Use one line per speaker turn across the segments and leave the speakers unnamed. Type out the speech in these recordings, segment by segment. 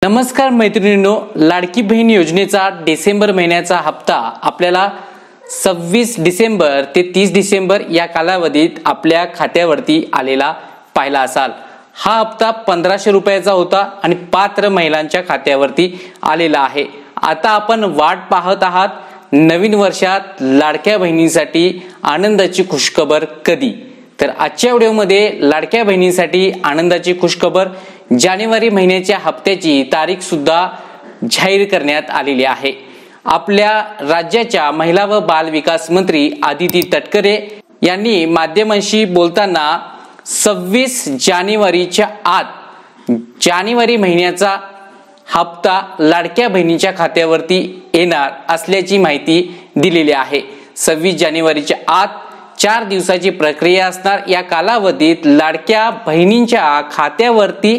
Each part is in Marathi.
नमस्कार मैत्रिणींनो, लाडकी बहीण योजनेचा डिसेंबर महिन्याचा हप्ता आपल्याला 26 डिसेंबर ते 30 डिसेंबर या कालावधीत आपल्या खात्यावरती आलेला पाहिला असाल। हा हप्ता 1500 रुपयाचा होता आणि पात्र महिलांच्या खात्यावरती आलेला आहे। आता आपण वाट पाहत आहात नवीन वर्षात लाडक्या बहिणींसाठी आनंदाची खुशखबर कधी। तर आजच्या व्हिडिओमध्ये लाडक्या बहिणींसाठी आनंदाची खुशखबर जानेवारी महिन्याच्या हप्त्याची तारीख सुद्धा जाहीर करण्यात आलेली आहे। आपल्या राज्याच्या महिला व बाल विकास मंत्री आदिती तटकरे यांनी माध्यमांशी बोलताना 26 जानेवारीच्या आत जानेवारी महिन्याचा हप्ता लाडक्या बहिणींच्या खात्यावरती येणार असल्याची माहिती दिलेली आहे। 26 जानेवारीच्या आत 4 दिवसाची प्रक्रिया असणार। या कालावधीत लाडक्या बहिणींच्या खात्यावरती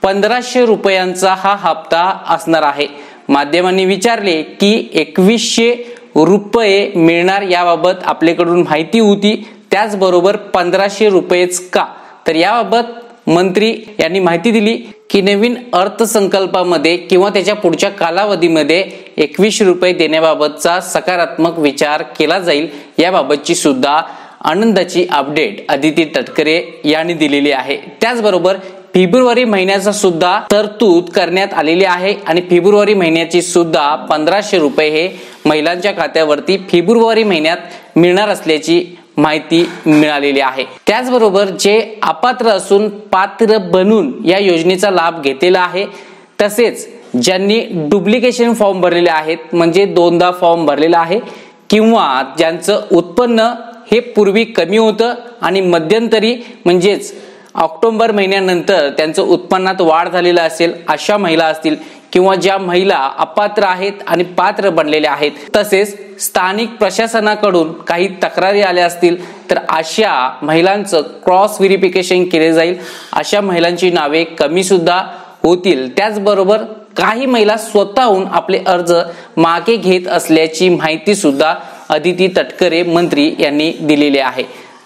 1500 रुपयांचा हा हप्ता असणार आहे। माध्यमांनी विचारले की 2100 रुपये मिळणार याबाबत आपल्याकडून माहिती होती, त्याचबरोबर 1500 रुपयेच का, तर याबाबत मंत्री यांनी माहिती दिली की नवीन अर्थसंकल्पामध्ये किंवा त्याच्या पुढच्या कालावधीमध्ये 2100 रुपये देण्याबाबतचा सकारात्मक विचार केला जाईल। याबाबतची सुद्धा आनंदाची अपडेट आदिती तटकरे यांनी दिलेली आहे। त्याचबरोबर फेब्रुवारी महिन्याचा सुद्धा तरतूद करण्यात आलेली आहे आणि फेब्रुवारी महिन्याची सुद्धा 1500 रुपये हे महिलांच्या खात्यावरती फेब्रुवारी महिन्यात मिळणार असल्याची माहिती मिळालेली आहे। त्याचबरोबर जे अपात्र असून पात्र बनून या योजनेचा लाभ घेतलेला आहे, तसेच ज्यांनी डुप्लिकेशन फॉर्म भरलेले आहेत म्हणजे दोनदा फॉर्म भरलेला आहे किंवा ज्यांचं उत्पन्न हे पूर्वी कमी होतं आणि मध्यंतरी म्हणजेच ऑक्टोबर महिन्यानंतर त्यांचं उत्पन्नात वाढ झालेला असेल, अशा महिला असतील किंवा ज्या महिला अपात्र आहेत आणि पात्र बनलेल्या आहेत, तसेच स्थानिक प्रशासनाकडून काही तक्रारी आल्या असतील तर अशा महिलांचं क्रॉस व्हेरिफिकेशन केले जाईल। अशा महिलांची नावे कमी सुद्धा होतील। त्याचबरोबर काही महिला स्वतःहून आपले अर्ज मागे घेत असल्याची माहिती सुद्धा आदिती तटकरे मंत्री यांनी दिलेली आहे।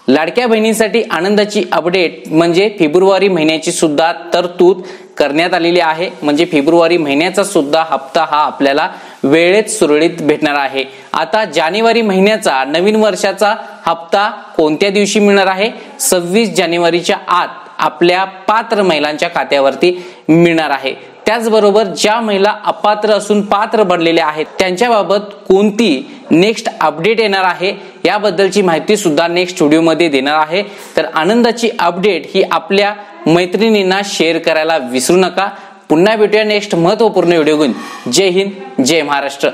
लाडक्या बहिणींसाठी आनंदाची अपडेट म्हणजे फेब्रुवारी महिन्याची सुद्धा तरतूद करण्यात आलेली आहे। म्हणजे फेब्रुवारी महिन्याचा सुद्धा हप्ता हा आपल्याला वेळेत सुरळीत भेटणार आहे। आता जानेवारी महिन्याचा नवीन वर्षाचा हप्ता कोणत्या दिवशी मिळणार आहे? 26 जानेवारीच्या आत आपल्या पात्र महिलांच्या खात्यावरती मिळणार आहे। त्याचबरोबर ज्या महिला अपात्र असून पात्र बनलेल्या आहेत त्यांच्याबाबत कोणती नेक्स्ट अपडेट येणार आहे याबद्दलची माहिती सुद्धा नेक्स्ट व्हिडिओमध्ये देणार आहे। तर आनंदाची अपडेट ही आपल्या मैत्रिणींना शेअर करायला विसरू नका। पुन्हा भेटूया नेक्स्ट महत्त्वपूर्ण व्हिडिओ घेऊन। जय हिंद, जय महाराष्ट्र।